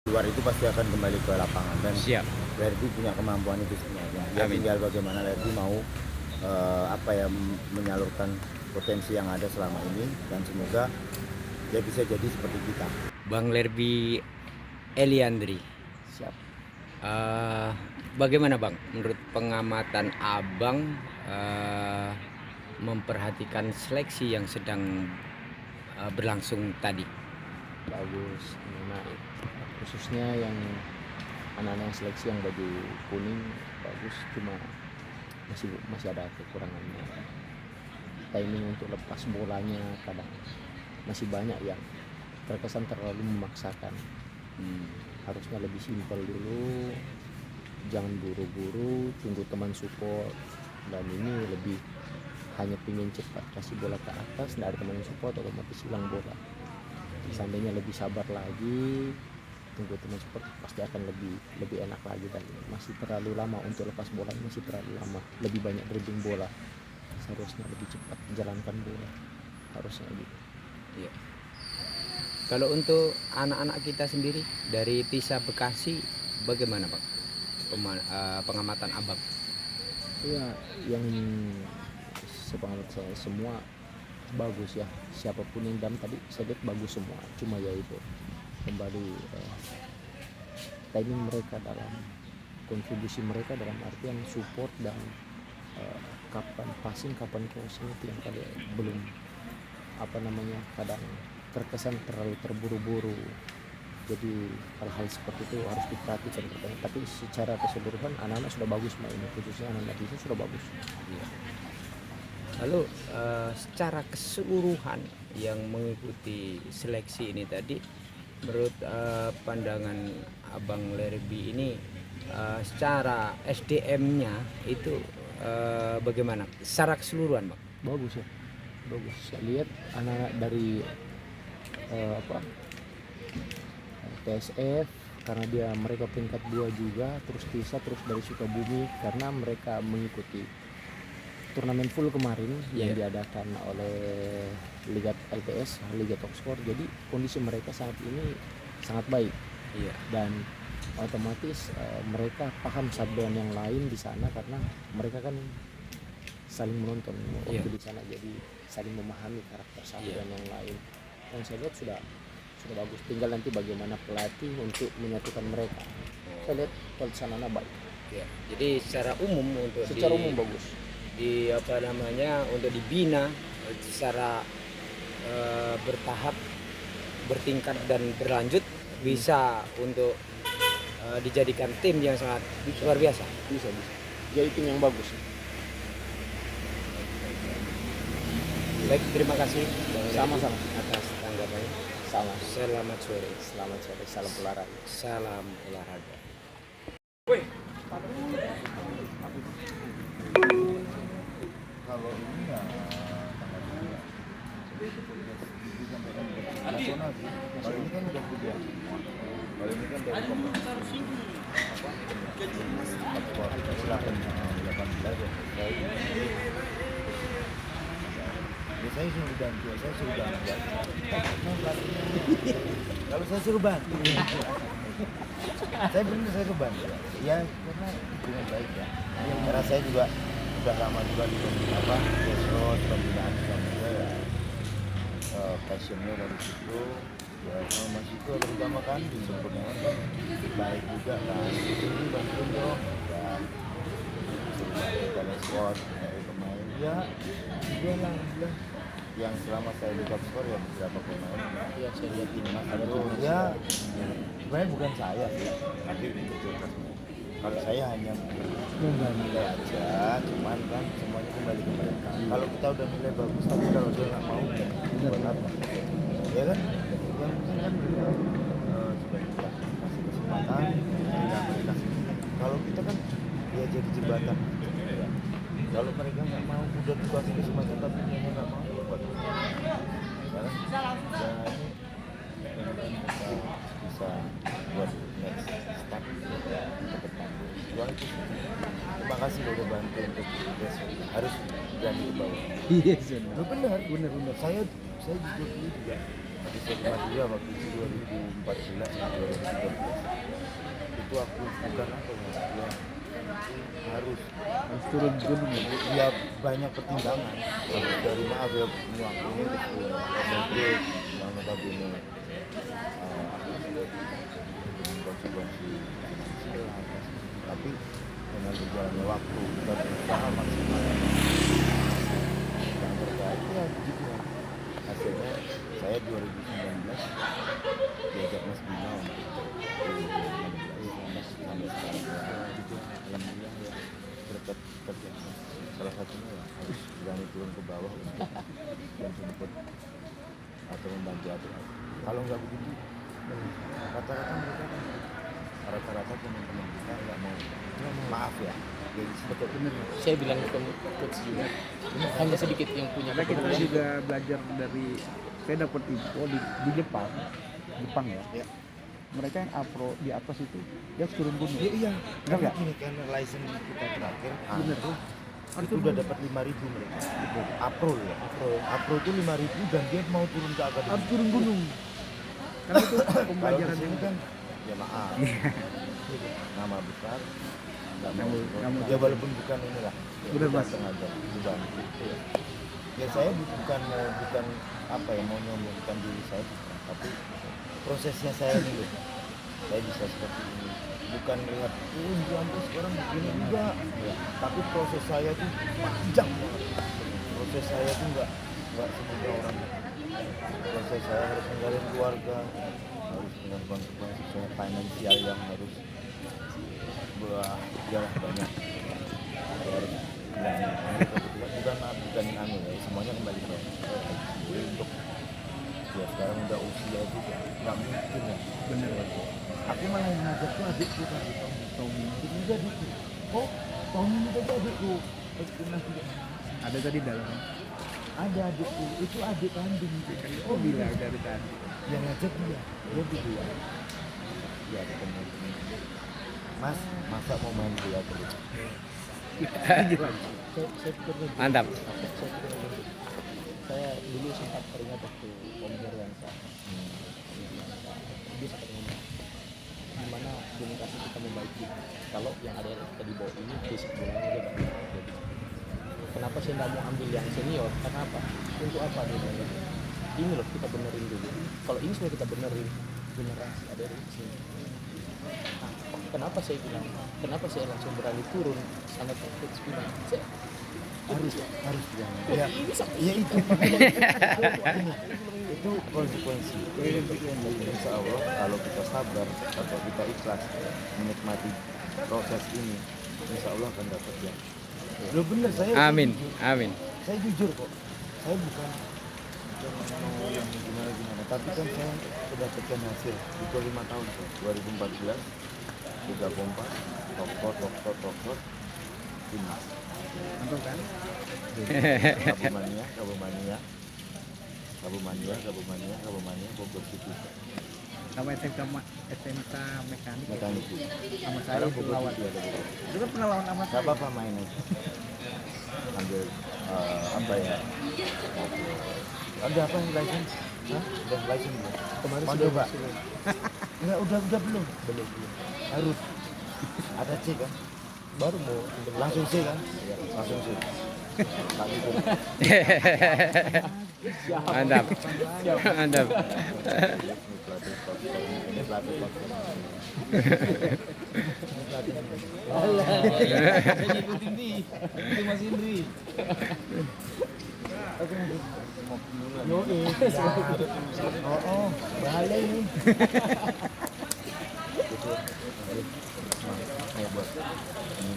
luar itu pasti akan kembali ke lapangan dan Siap. Lerby punya kemampuan itu sebenarnya. Ya Amin. tinggal bagaimana Lerby mau menyalurkan potensi yang ada selama ini dan semoga dia bisa jadi seperti kita. Bang Lerby Eliandri. Siap. Bagaimana Bang menurut pengamatan Abang memperhatikan seleksi yang sedang berlangsung tadi? Bagus. Nah, khususnya yang anak-anak yang seleksi yang baju kuning bagus, cuma masih ada kekurangannya. Timing untuk lepas bolanya kadang masih banyak yang terkesan terlalu memaksakan. Harusnya lebih simpel dulu, jangan buru-buru, tunggu teman support. Dan ini lebih hanya pingin cepat kasih bola ke atas, tidak ada teman yang support, otomatis hilang bola. Seandainya lebih sabar lagi, tunggu teman support, pasti akan lebih enak lagi. Dan masih terlalu lama untuk lepas bola, masih terlalu lama, lebih banyak dribbling bola, seharusnya lebih cepat jalankan bola, harusnya gitu. Iya. Kalau untuk anak-anak kita sendiri dari Tisa Bekasi, bagaimana Bang pengamatan Abang? Ya, yang sepengamatan saya semua bagus ya, siapapun yang dalam tadi saya lihat bagus semua, cuma ya itu kembali timing mereka dalam kontribusi mereka dalam artian support dan kapan passing kapan crossing itu yang tadi belum kadang terkesan terlalu terburu-buru. Jadi hal-hal seperti itu harus diperhatikan. Tapi secara keseluruhan anak-anak sudah bagus mainnya, khususnya anak-anak itu sudah bagus. Iya. Lalu secara keseluruhan yang mengikuti seleksi ini tadi, menurut pandangan Abang Lerby ini secara SDM-nya itu bagaimana? Secara keseluruhan Bang? Bagus ya, bagus. Saya lihat anak-anak dari TSF karena mereka peringkat 2 juga, terus Tisa, terus dari Sukabumi karena mereka mengikuti turnamen full kemarin yang diadakan oleh Liga LPS, Liga Top Sport. Jadi kondisi mereka saat ini sangat baik. Iya. Dan otomatis mereka paham satu dengan yang lain di sana karena mereka kan saling menonton waktu di sana, jadi saling memahami karakter satu dan yang lain. Dan saya lihat sudah bagus, tinggal nanti bagaimana pelatih untuk menyatukan mereka. Saya lihat pelaksanaan baik. Ya, jadi secara umum umum bagus. Untuk dibina secara bertahap, bertingkat dan berlanjut bisa untuk dijadikan tim yang sangat luar biasa. Bisa. Jadi tim yang bagus. Baik, terima kasih Sama-sama atas tanggapannya. Selamat sore. Salam olahraga. Salam olahraga. Kalau ini ya nasional sih. Kalau ini kan udah kuliah. Kalau ini kan dari kompetisi silakan 18 ya. Saya suruh bantu, Kalau saya suruh bantu, saya suruh bantu. Ya karena hubungan baik ya. Karena saya juga sudah lama juga di pembinaan juga ya. Passionnya dari situ. Ya sama Mas itu terutama kan di sempurnakan kan baik juga kan. Ini bantuin dong. Ya kalian sport dari pemain ya. Dia alhamdulillah yang selama saya di Top Sport ya beberapa pemain Ya saya lihat timnas ada ya sebenarnya bukan saya sih, tapi kalau saya hanya menilai aja, cuman kan semuanya kembali ke mereka. Kalau kita udah nilai bagus tapi kalau dia nggak mau buat apa ya kan, yang penting kan sudah kita kasih kesempatan dan mereka, kalau kita kan ya jadi jembatan. Kalau mereka nggak mau udah dikasih kesempatan tapi mereka nggak mau buat sekarang bisa buat next step ke depan. Terima kasih udah bantu untuk harus berani ke bawah. Iya, benar. Saya jujur dulu juga Madura waktu itu 2014 2013 itu aku bukan apa ya harus turun gunung ya. ya banyak pertimbangan dari maaf ya waktunya itu mobil yang notabene konsekuensi finansial tapi dengan berjalannya waktu kita berusaha maksimal yang terbaik ya begitu hasilnya saya 2019 diajak Mas Bima untuk 2016 sampai sekarang ya gitu alhamdulillah ya berkat kerja salah satunya ya harus berani turun ke bawah untuk menjemput atau membantu atur kalau nggak begitu rata-rata mereka kan rata-rata teman-teman kita nggak mau maaf ya Betul benar. Saya bilang ke coach juga hanya sedikit yang punya. Karena kita juga belajar dari, saya dapat info di Jepang ya. ya Mereka yang apro di atas itu dia harus turun gunung. iya Benar nggak? ini kan license kita terakhir Bener. itu udah dapat 5.000 mereka April ya April itu 5.000 dan dia mau turun ke akademi Harus turun gunung. Karena itu kalau di pembelajaran sini yang kan ya maaf nama besar nggak mau Nggak mau. ya walaupun bukan inilah ya, Bener, Mas. sengaja dibantu ya saya bukan apa ya mau nyombongkan diri saya bukan. Tapi prosesnya saya dulu saya bisa seperti ini bukan melihat ampun sekarang begini enggak ya. Tapi proses saya tuh panjang banget proses saya tuh nggak semudah orang proses saya harus menjalin keluarga harus dengan konsekuensi finansial yang harus berjalan banyak harus bukan anu ya semuanya kembali ke sendiri untuk ya sekarang udah usia itu nggak mungkin ya bener. aku malah yang ngajak tuh adikku tadi Tommy itu juga adikku oh Tommy itu tadi adikku Ada tadi dalam. ada adikku itu adik kandung Oh bilang dari tadi. yang ngajak dia bilang ya ketemu Mas masa mau main bola terus Mantap. Saya dulu sempat teringat waktu Om Herwansa. Dia sempat ngomong gimana komunikasi kita membaiki kalau yang ada di bawah ini basic bolanya dia nggak bisa. Kenapa saya nggak mau ambil yang senior? Karena apa? Untuk apa dia bilang? Ini loh kita benerin dulu. Kalau ini sudah kita benerin generasi ada di sini. Nah, kenapa saya bilang? Kenapa saya langsung berani turun sama coach bilang? harus bilang Ya, ya ini sampai ya itu itu konsekuensi insya Allah kalau kita sabar atau kita ikhlas menikmati proses ini insya Allah akan dapat ya lo bener saya Amin. jujur. Amin. Saya jujur kok saya bukan mau yang gimana tapi kan saya sudah dapatkan hasil itu 5 tahun kok 2014 3 pompa dokter timnas Mantap kan? Kabumania, Bogor City. Sama SMK mekanik. Mekanik. Sama saya Sekarang itu Bogor lawan. City ada Bogor. Itu kan pernah lawan sama Gak saya. apa-apa main aja. Ambil apa ya? Ada apa yang license? Hah? Udah license belum? kemarin Mau sudah coba? masuk. Enggak, udah belum? Belum. Harus. Ada C kan? Baru mau Langsung C kan? Iya, langsung C. Tak gitu. Mantap. Mantap. Ini pelatih Saya ikutin nih. Itu Mas Indri. Oh, bahaya ini. Ya buat ini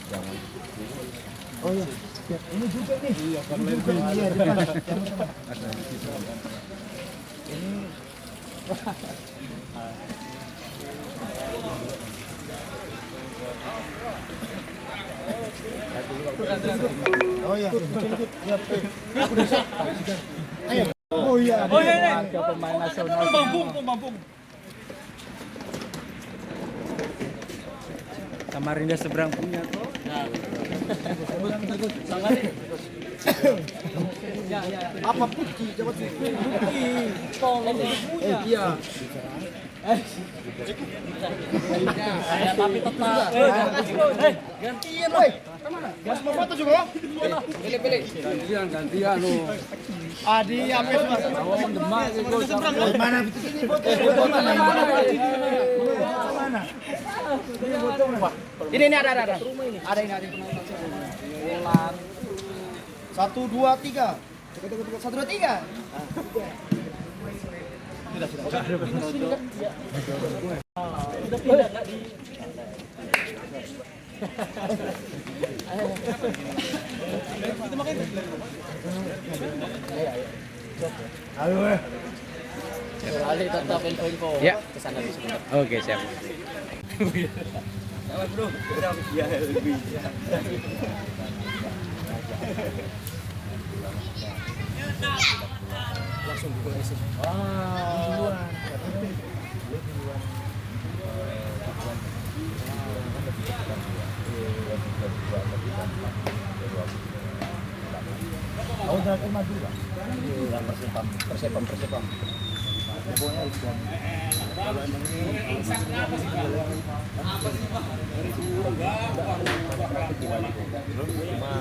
jangan. Oh iya, ini juga nih. Iya, kan juga iya depan. Ini oh iya, siap. Oh iya. Ke pemain nasional. Samarinda seberang punya tuh. Sangat Apa putih? Coba putih. Iya. Tapi tetap. Gantian lah. Mas mau foto juga? Pilih. Gantian lo. Adi apa Mas? Awang demak itu. Mana ini foto? Mana? Ini ada. Ada ini. 1, 2, 3. 1, 2, 3. Ayo. Kali tetap info-info. Ya. Kesana dulu sebentar. Oke, siap. Langsung buka isi. Oh, terakhir maju Pak. Yang Persepam. Pokoknya itu kan. Kalau emang ini belum cuma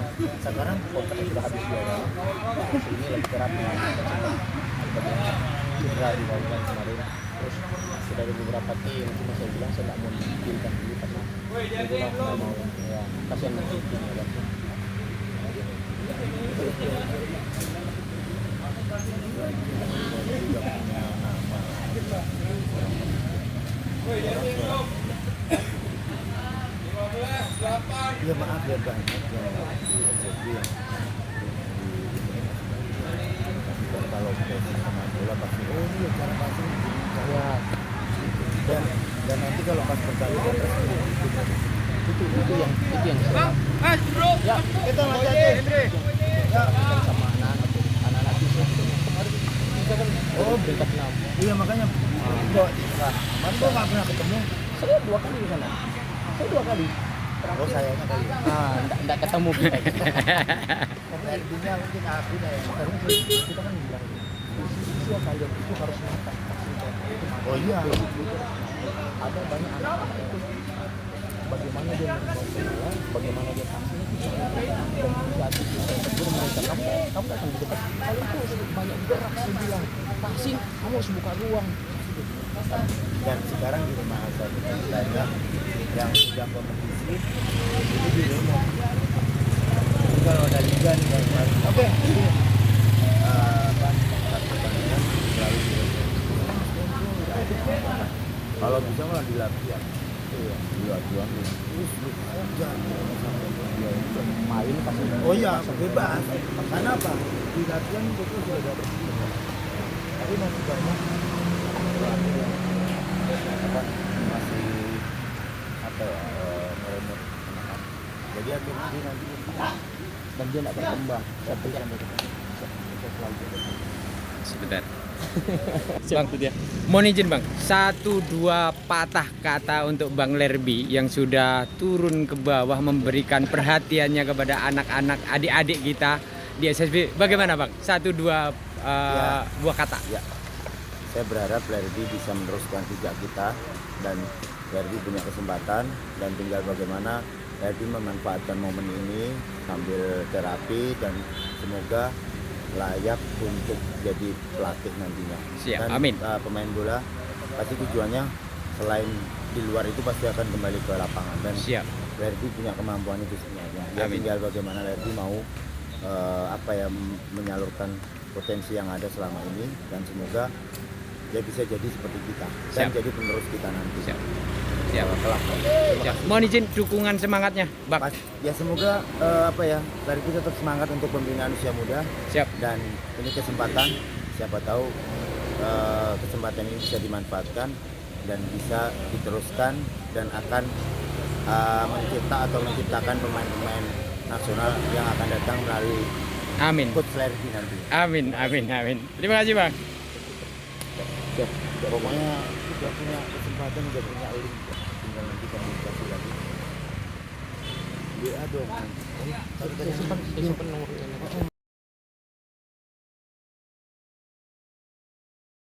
sekarang kontraknya sudah habis juga. Ini lagi terapi. Cedera di bulan kemarin. Terus sudah ada beberapa tim, cuma saya bilang saya nggak mau dipilihkan dulu karena itu nggak mau ya kasihan nanti timnya kan. Ya maaf ya banyak yang jadi yang kalau sama bola pasti ini cara passing saya dan nanti kalau pas pertandingan resmi itu yang Ya, kita lanjut aja. Ya, sama anak-anak bisa kemarin kita kan peringkat 6. Iya makanya kok Mas kok nggak pernah ketemu? Saya 2 kali di sana. Saya 2 kali. Oh sayangnya kali. Enggak ketemu kita. Karena intinya mungkin aku ya. Karena kita kan bilang usia kalian itu harus matang. Oh iya. Ada banyak anak-anak itu bagaimana dia membawa bola, bagaimana dia passing dan saat itu saya tegur mereka kamu datang di dekat kalau itu banyak gerak saya bilang passing kamu harus buka ruang dan sekarang di rumah asal banyak yang sudah kompetisi itu di rumah kalau ada liga nih oke kalau bisa malah di latihan latihan main pasti oh iya bebas karena apa di latihan itu sudah ada tapi masih banyak apa masih apa ya meremot jadi akhirnya dia nanti dan dia tidak berkembang saya berikan Sebentar. Bang, mohon izin Bang, 1-2 patah kata untuk Bang Lerby yang sudah turun ke bawah memberikan perhatiannya kepada anak-anak adik-adik kita di SSB. Bagaimana Bang? 1-2 buah kata. Ya. Saya berharap Lerby bisa meneruskan jejak kita dan Lerby punya kesempatan dan tinggal bagaimana Lerby memanfaatkan momen ini sambil terapi dan semoga layak untuk jadi pelatih nantinya. Siap, dan amin. Pemain bola pasti tujuannya selain di luar itu pasti akan kembali ke lapangan dan Siap. Lerby punya kemampuan itu sebenarnya. Ya, Amin. tinggal bagaimana Lerby mau menyalurkan potensi yang ada selama ini dan semoga dia bisa jadi seperti kita dan Siap. jadi penerus kita nanti. Siap. Siap. Kelak. Siap. Mohon izin dukungan semangatnya Bang. Ya semoga Lerby tetap semangat untuk pembinaan usia muda. Siap. Dan ini kesempatan, siapa tahu kesempatan ini bisa dimanfaatkan dan bisa diteruskan dan akan menciptakan pemain-pemain nasional yang akan datang melalui Amin. coach Lerby nanti. Amin. Terima kasih Bang. Siap. Pokoknya sudah punya kesempatan, sudah punya link, tinggal nanti komunikasi lagi. WA dong. Simpan nomornya.